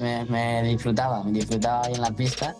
me disfrutaba ahí en la pista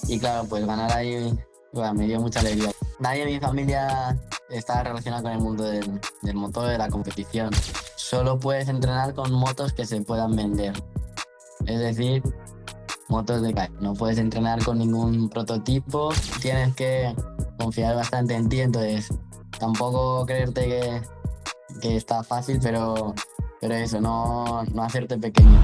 y claro, pues ganar ahí bueno, me dio mucha alegría. Nadie en mi familia está relacionado con el mundo del motor, de la competición. Solo puedes entrenar con motos que se puedan vender, es decir, motos de calle. No puedes entrenar con ningún prototipo, tienes que confiar bastante en ti, entonces tampoco creerte que está fácil, pero eso, no hacerte pequeño.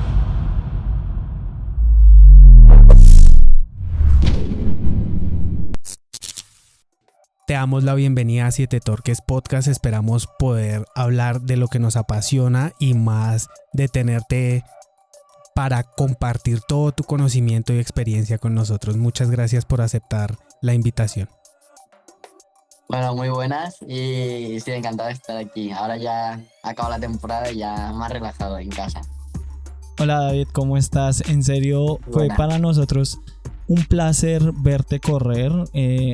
Te damos la bienvenida a Siete Torques Podcast. Esperamos poder hablar de lo que nos apasiona y más de tenerte para compartir todo tu conocimiento y experiencia con nosotros. Muchas gracias por aceptar la invitación. Bueno, muy buenas y sí, encantado de estar aquí. Ahora ya acabo la temporada y ya más relajado en casa. Hola David, ¿cómo estás? En serio, fue Buena. para nosotros un placer verte correr.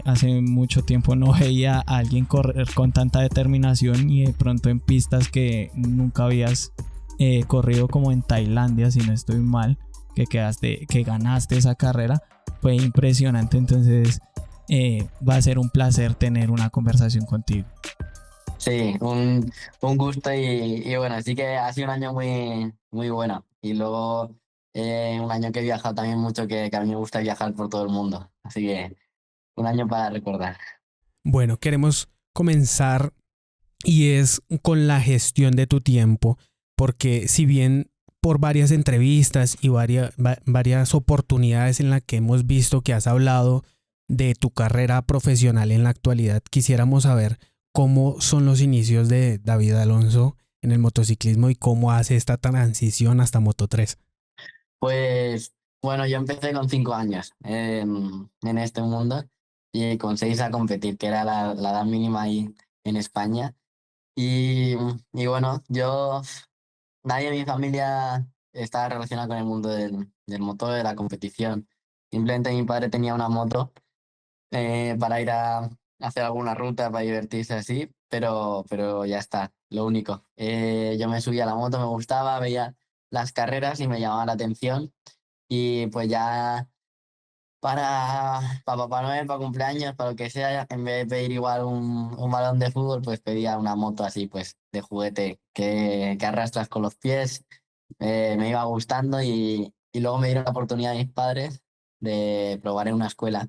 Hace mucho tiempo no veía a alguien correr con tanta determinación y de pronto en pistas que nunca habías corrido, como en Tailandia, si no estoy mal, que ganaste esa carrera. Fue impresionante, entonces va a ser un placer tener una conversación contigo. Sí, un gusto y bueno, sí que ha sido un año muy bueno. Y luego un año que he viajado también mucho, que a mí me gusta viajar por todo el mundo. Así que un año para recordar. Bueno, queremos comenzar y es con la gestión de tu tiempo, porque si bien por varias entrevistas y varias oportunidades en las que hemos visto que has hablado de tu carrera profesional en la actualidad, quisiéramos saber cómo son los inicios de David Alonso en el motociclismo y cómo hace esta transición hasta Moto3. Pues bueno, yo empecé con 5 años en este mundo y con 6 a competir, que era la edad mínima ahí en España. Y bueno, nadie en mi familia estaba relacionado con el mundo del motor, de la competición. Simplemente mi padre tenía una moto para ir a hacer alguna ruta, para divertirse así, pero ya está, lo único. Yo me subía a la moto, me gustaba, veía las carreras y me llamaba la atención. Y pues ya para Papá Noel, para cumpleaños, para lo que sea, en vez de pedir igual un balón de fútbol, pues pedía una moto así, pues de juguete que arrastras con los pies. Me iba gustando y luego me dieron la oportunidad de mis padres de probar en una escuela,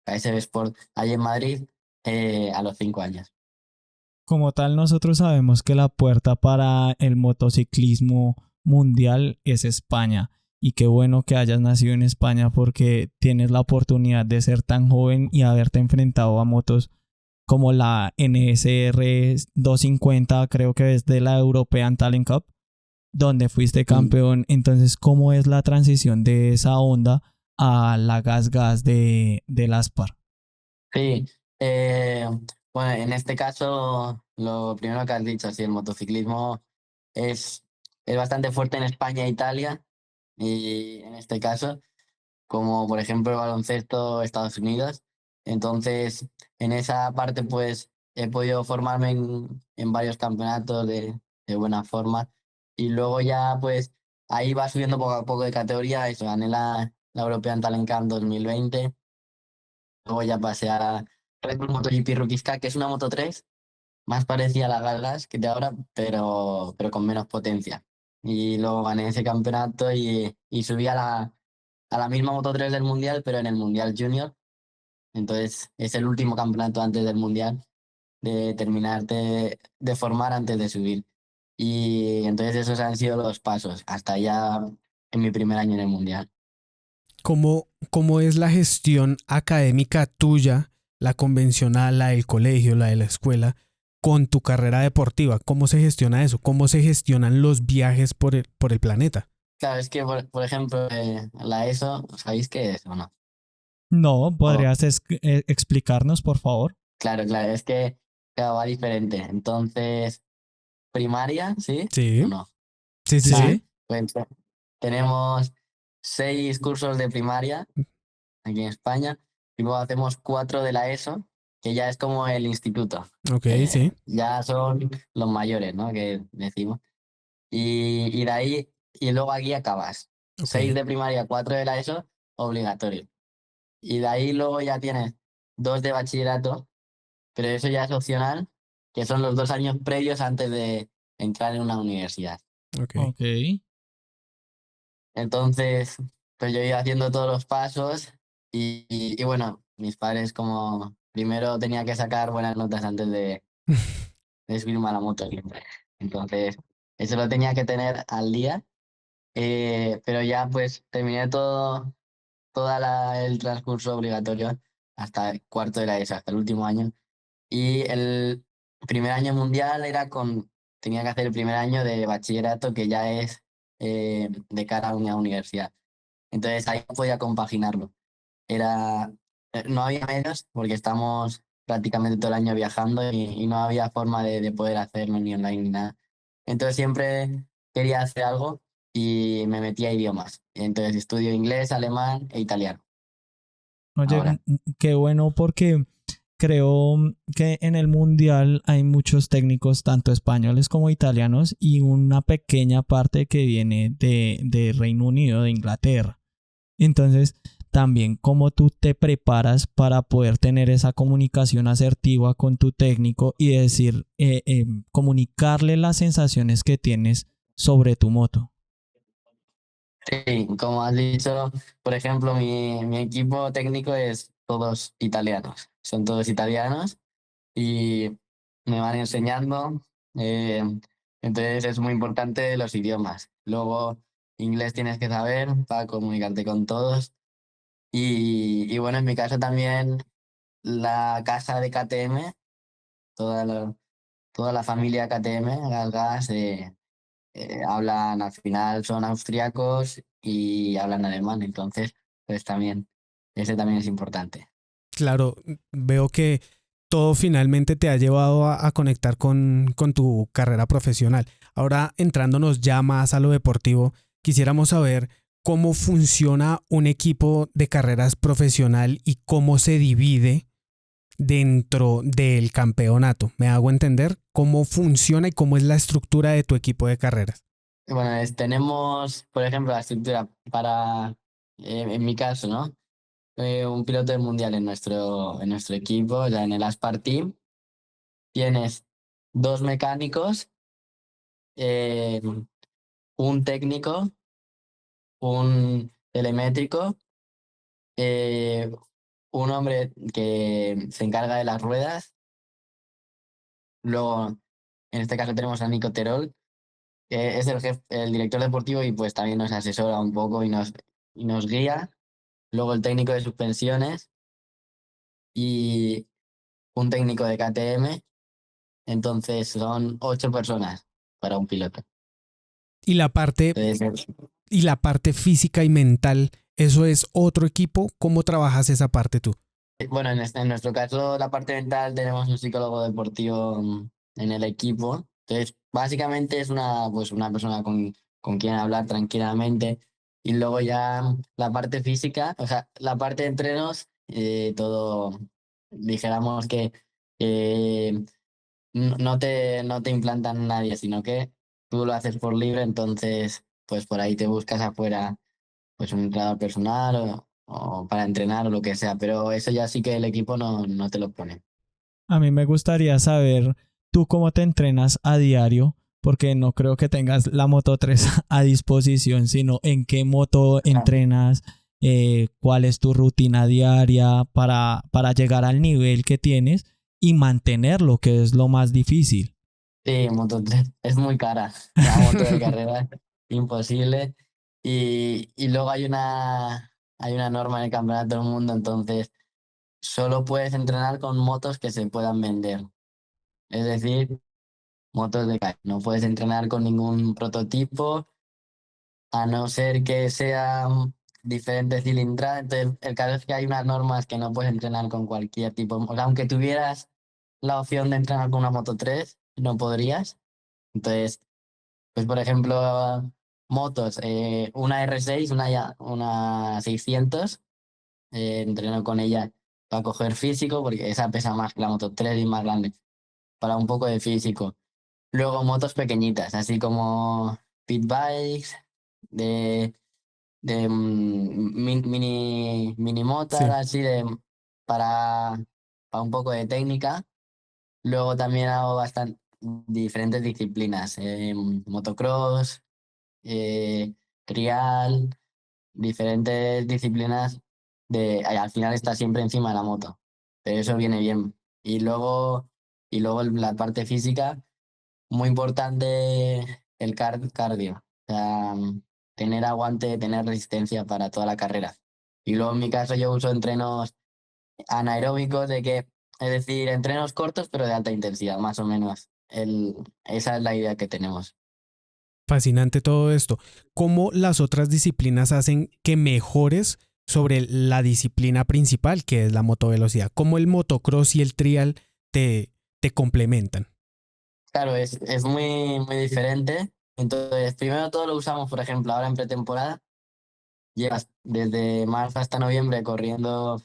KSB Sport, allí en Madrid, a los 5 años. Como tal, nosotros sabemos que la puerta para el motociclismo mundial es España. Y qué bueno que hayas nacido en España, porque tienes la oportunidad de ser tan joven y haberte enfrentado a motos como la NSR 250, creo que es de la European Talent Cup, donde fuiste Mm. campeón. Entonces, ¿cómo es la transición de esa Honda a la Gas Gas del Aspar? Sí, eh, bueno, en este caso, lo primero que has dicho, sí, el motociclismo es, es bastante fuerte en España e Italia, y en este caso, como por ejemplo el baloncesto Estados Unidos. Entonces, en esa parte, pues he podido formarme en varios campeonatos de buena forma, y luego ya, pues ahí va subiendo poco a poco de categoría. Eso, gané la European Talent Cup 2020. Luego ya pasé a Red Bull MotoGP Rookies Cup, que es una Moto 3, más parecida a la Gas que de ahora, pero con menos potencia. Y luego gané ese campeonato y subí a la misma Moto 3 del Mundial, pero en el Mundial Junior. Entonces es el último campeonato antes del Mundial, de terminar de formar antes de subir. Y entonces esos han sido los pasos, hasta ya en mi primer año en el Mundial. ¿Cómo es la gestión académica tuya, la convencional, la del colegio, la de la escuela, con tu carrera deportiva? ¿Cómo se gestiona eso? ¿Cómo se gestionan los viajes por el planeta? Claro, es que, por ejemplo, la ESO, ¿sabéis qué es o no? No, O, ¿podrías explicarnos, por favor? claro, claro, es que claro, va diferente. Entonces, primaria, ¿sí? ¿O Sí, no? sí, sí, Vale, sí. Sí. pues tenemos 6 cursos de primaria aquí en España y luego hacemos 4 de la ESO, que ya es como el instituto. Ok, sí. Ya son los mayores, ¿no? Que decimos. Y de ahí, y luego aquí acabas. Ok, 6 de primaria, 4 de la ESO, obligatorio. Y de ahí luego ya tienes 2 de bachillerato, pero eso ya es opcional, que son los 2 años previos antes de entrar en una universidad. ok. Ok. Entonces, pues yo iba haciendo todos los pasos y bueno, mis padres como primero tenía que sacar buenas notas antes de subirme a la moto siempre. Entonces, eso lo tenía que tener al día, pero ya pues terminé el transcurso obligatorio hasta el cuarto de la ESO, hasta el último año. Y el primer año mundial tenía que hacer el primer año de bachillerato, que ya es de cara a una universidad. Entonces ahí no podía compaginarlo. No había medios porque estamos prácticamente todo el año viajando y no había forma de poder hacerlo ni online ni nada. Entonces siempre quería hacer algo y me metí a idiomas. Entonces estudio inglés, alemán e italiano Oye, ahora. qué bueno porque creo que en el mundial hay muchos técnicos, tanto españoles como italianos, y una pequeña parte que viene de Reino Unido, de Inglaterra. Entonces, también cómo tú te preparas para poder tener esa comunicación asertiva con tu técnico y decir, comunicarle las sensaciones que tienes sobre tu moto. Sí, como has dicho, por ejemplo, mi equipo técnico es todos italianos. Son todos italianos y me van enseñando. eh, entonces es muy importante los idiomas. Luego, inglés tienes que saber para comunicarte con todos. Y bueno, en mi caso también la casa de KTM, toda la, toda la familia KTM, Gas, hablan, al final son austriacos y hablan alemán. Entonces, pues también, ese también es importante. Claro, veo que todo finalmente te ha llevado a conectar con tu carrera profesional. Ahora, entrándonos ya más a lo deportivo, quisiéramos saber cómo funciona un equipo de carreras profesional y cómo se divide dentro del campeonato. ¿Me hago entender cómo funciona y cómo es la estructura de tu equipo de carreras? Bueno, tenemos, por ejemplo, la estructura en mi caso, ¿no? Un piloto del mundial en nuestro equipo, o sea, en el Aspar Team. Tienes 2 mecánicos, eh, un técnico, un telemétrico, eh, un hombre que se encarga de las ruedas. Luego, en este caso tenemos a Nico Terol, que es el director deportivo y pues también nos asesora un poco y nos guía. Luego el técnico de suspensiones y un técnico de KTM. Entonces son 8 personas para un piloto. Y la parte, Entonces, y la parte física y mental, ¿eso es otro equipo? ¿Cómo trabajas esa parte tú? bueno, en nuestro caso, la parte mental, tenemos un psicólogo deportivo en el equipo. Entonces, básicamente es pues una persona con quien hablar tranquilamente. Y luego ya la parte física, o sea, la parte de entrenos, todo, dijéramos que eh, no te implantan nadie, sino que tú lo haces por libre. Entonces pues por ahí te buscas afuera pues un entrenador personal o para entrenar o lo que sea, pero eso ya sí que el equipo no te lo pone. A mí me gustaría saber tú cómo te entrenas a diario, porque no creo que tengas la Moto 3 a disposición, sino en qué moto Ah, entrenas, cuál es tu rutina diaria para llegar al nivel que tienes y mantenerlo, que es lo más difícil. sí, Moto 3 es muy cara, la moto de carrera, imposible. Y luego hay una norma en el campeonato del mundo, entonces solo puedes entrenar con motos que se puedan vender. Es decir, motos de calle. No puedes entrenar con ningún prototipo, a no ser que sea diferente cilindrada. Entonces, el caso es que hay unas normas que no puedes entrenar con cualquier tipo. O sea, aunque tuvieras la opción de entrenar con una Moto 3, no podrías. Entonces, pues por ejemplo, motos, una R6, una 600, entreno con ella para coger físico, porque esa pesa más que la Moto 3 y más grande, para un poco de físico. Luego motos pequeñitas, así como pit bikes, mini motas, Sí. así para, para un poco de técnica. Luego también hago bastante diferentes disciplinas, motocross, eh, trial, diferentes disciplinas al final está siempre encima de la moto, pero eso viene bien. Y luego la parte física, muy importante el cardio, o sea, tener aguante, tener resistencia para toda la carrera. Y luego en mi caso yo uso entrenos anaeróbicos es decir, entrenos cortos pero de alta intensidad, más o menos. Esa es la idea que tenemos. Fascinante todo esto. ¿Cómo las otras disciplinas hacen que mejores sobre la disciplina principal, que es la motovelocidad? ¿Cómo el motocross y el trial te complementan? Claro, es muy diferente. Entonces, primero todo lo usamos, por ejemplo, ahora en pretemporada. Llevas desde marzo hasta noviembre corriendo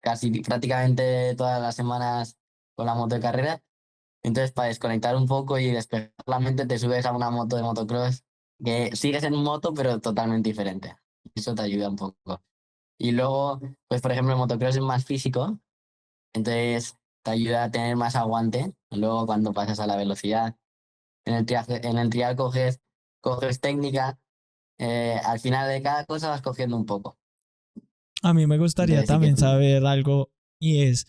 casi prácticamente todas las semanas con la moto de carrera. Entonces, para desconectar un poco y despejar la mente, te subes a una moto de motocross que sigues en moto, pero totalmente diferente. Eso te ayuda un poco. Y luego, pues por ejemplo, el motocross es más físico, entonces te ayuda a tener más aguante. Luego, cuando pasas a la velocidad, en el trial coges técnica. Al final de cada cosa vas cogiendo un poco. A mí me gustaría Entonces sí que también saber algo y es,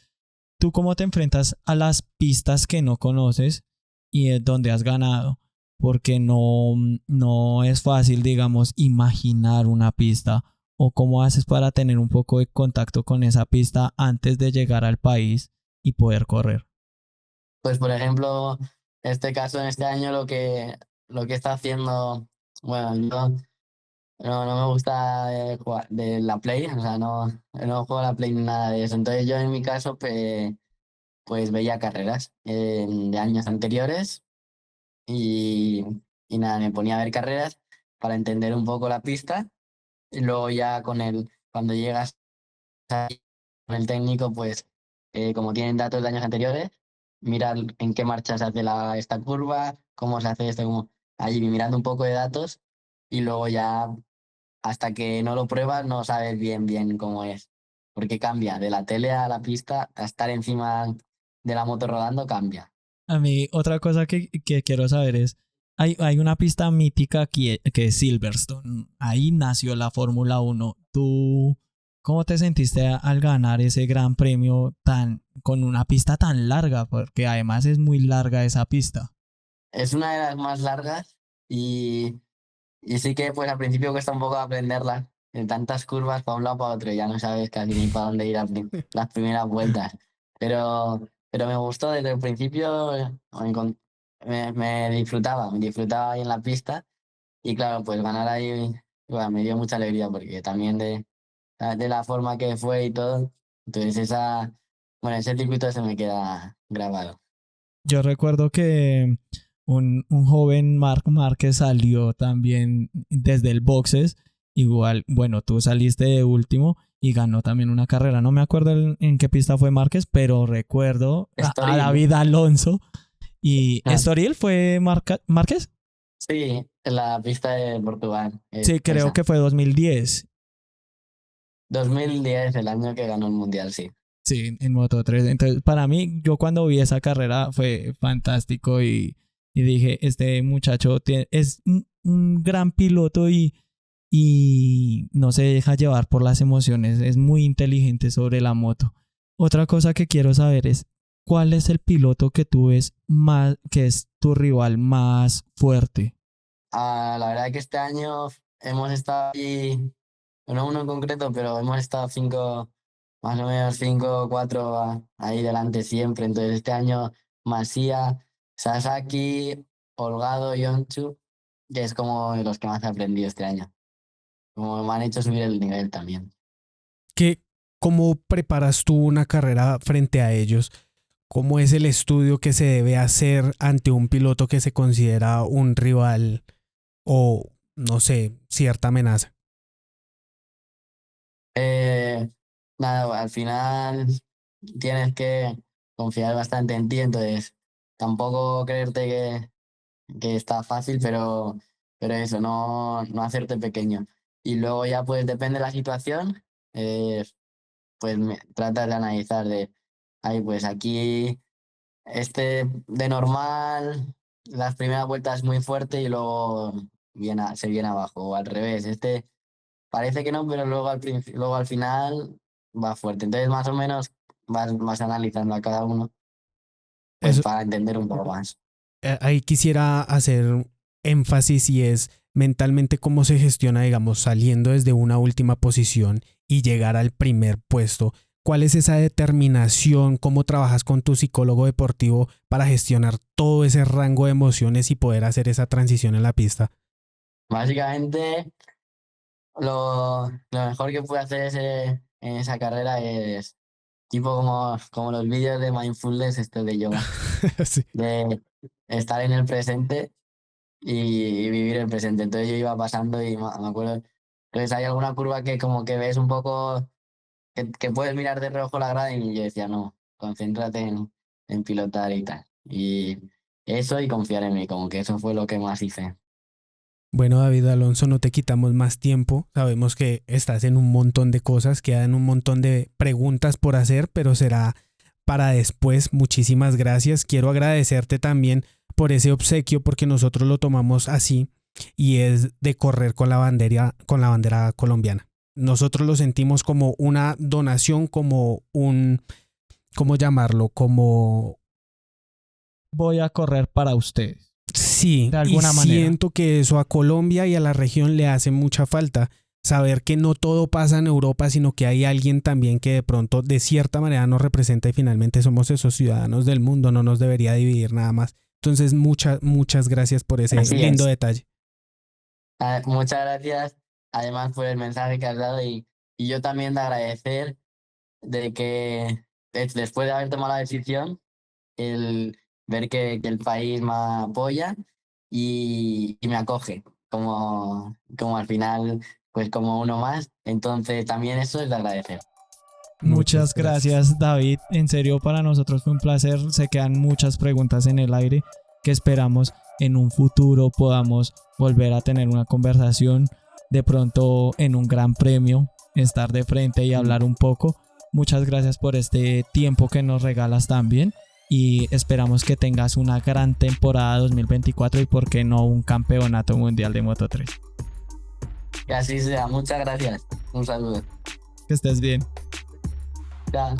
¿tú cómo te enfrentas a las pistas que no conoces y es donde has ganado? Porque no es fácil, digamos, imaginar una pista o cómo haces para tener un poco de contacto con esa pista antes de llegar al país y poder correr. pues por ejemplo, este caso en este año lo que está haciendo, bueno, yo no me gusta jugar de la Play, o sea, no juego a la Play ni nada de eso. Entonces yo en mi caso pues veía carreras de años anteriores y, y nada, me ponía a ver carreras para entender un poco la pista y luego ya cuando llegas ahí con el técnico, pues como tienen datos de años anteriores, mirar en qué marcha se hace esta curva, cómo se hace esto, como allí mirando un poco de datos y luego ya hasta que no lo pruebas no sabes bien cómo es, porque cambia de la tele a la pista, a estar encima de la moto rodando cambia. A mí, otra cosa que quiero saber es, hay una pista mítica que es Silverstone. Ahí nació la Fórmula Uno. ¿Tú cómo te sentiste al ganar ese gran premio con una pista tan larga? Porque además es muy larga esa pista. Es una de las más largas y sí que pues al principio cuesta un poco aprenderla, en tantas curvas para un lado para otro, ya no sabes casi ni para dónde ir las primeras vueltas. Pero me gustó desde el principio, me disfrutaba ahí en la pista y claro, pues ganar ahí bueno, me dio mucha alegría porque también de la forma que fue y todo, entonces bueno, ese circuito se me queda grabado. Yo recuerdo que un joven Marc Márquez salió también desde el boxes. Igual, bueno, tú saliste de último y ganó también una carrera. No me acuerdo en qué pista fue Márquez, pero recuerdo a Estoril. David Alonso. ¿Y Estoril fue Márquez? Sí, en la pista de Portugal, Sí, creo esa. que fue 2010. 2010, el año que ganó el Mundial, sí. Sí, en Moto 3. Entonces, para mí, yo cuando vi esa carrera fue fantástico y dije, este muchacho es un gran piloto y no se deja llevar por las emociones, es muy inteligente sobre la moto. Otra cosa que quiero saber es, ¿cuál es el piloto que tú ves más, que es tu rival más fuerte? La verdad que este año hemos estado ahí, no uno en concreto, pero hemos estado más o menos cinco, cuatro ahí delante siempre. Entonces este año Masía, Sasaki, Holgado, Yonchu, que es como de los que más he aprendido este año. Como me han hecho subir el nivel también. ¿Qué, ¿Cómo preparas tú una carrera frente a ellos? ¿Cómo es el estudio que se debe hacer ante un piloto que se considera un rival o, no sé, cierta amenaza? Eh, Nada, al final tienes que confiar bastante en ti, entonces tampoco creerte que está fácil, pero eso, no hacerte pequeño. y luego ya pues depende de la situación, pues tratas de analizar de, ay, pues aquí de normal, las primeras vueltas muy fuerte y luego se viene abajo, o al revés, parece que no, pero luego al final va fuerte. Entonces más o menos vas analizando a cada uno, pues Eso, para entender un poco más. ahí quisiera hacer énfasis y es mentalmente cómo se gestiona, digamos, saliendo desde una última posición y llegar al primer puesto. ¿Cuál es esa determinación? ¿Cómo trabajas con tu psicólogo deportivo para gestionar todo ese rango de emociones y poder hacer esa transición en la pista? Básicamente, lo mejor que pude hacer en esa carrera es tipo como los vídeos de mindfulness, de yoga, Sí. de estar en el presente y vivir el presente. Entonces yo iba pasando y me acuerdo, entonces hay alguna curva que como que ves un poco, que puedes mirar de reojo la grada y yo decía, no, concéntrate en pilotar y tal. Y eso y confiar en mí, como que eso fue lo que más hice. Bueno, David Alonso, no te quitamos más tiempo. Sabemos que estás en un montón de cosas, quedan un montón de preguntas por hacer, pero será para después. Muchísimas gracias. Quiero agradecerte también por ese obsequio, porque nosotros lo tomamos así y es de correr con la bandera colombiana. Nosotros lo sentimos como una donación, como ¿cómo llamarlo? Como Voy a correr para ustedes. sí, De alguna y manera. siento que eso a Colombia y a la región le hace mucha falta. Saber que no todo pasa en Europa, sino que hay alguien también que de pronto de cierta manera nos representa y finalmente somos esos ciudadanos del mundo, no nos debería dividir nada más. Entonces, muchas gracias por ese Así lindo es. detalle. Muchas gracias, además, por el mensaje que has dado y yo también de agradecer de que después de haber tomado la decisión, el ver que el país me apoya y me acoge como al final, pues como uno más. Entonces también eso es de agradecer. Muchas gracias, David. En serio, para nosotros fue un placer. Se quedan muchas preguntas en el aire que esperamos en un futuro podamos volver a tener una conversación, de pronto en un gran premio, estar de frente y hablar un poco. Muchas gracias por este tiempo que nos regalas también y esperamos que tengas una gran temporada 2024 y por qué no un campeonato mundial de Moto3. Que así sea. Muchas gracias. Un saludo. Que estés bien. Chao.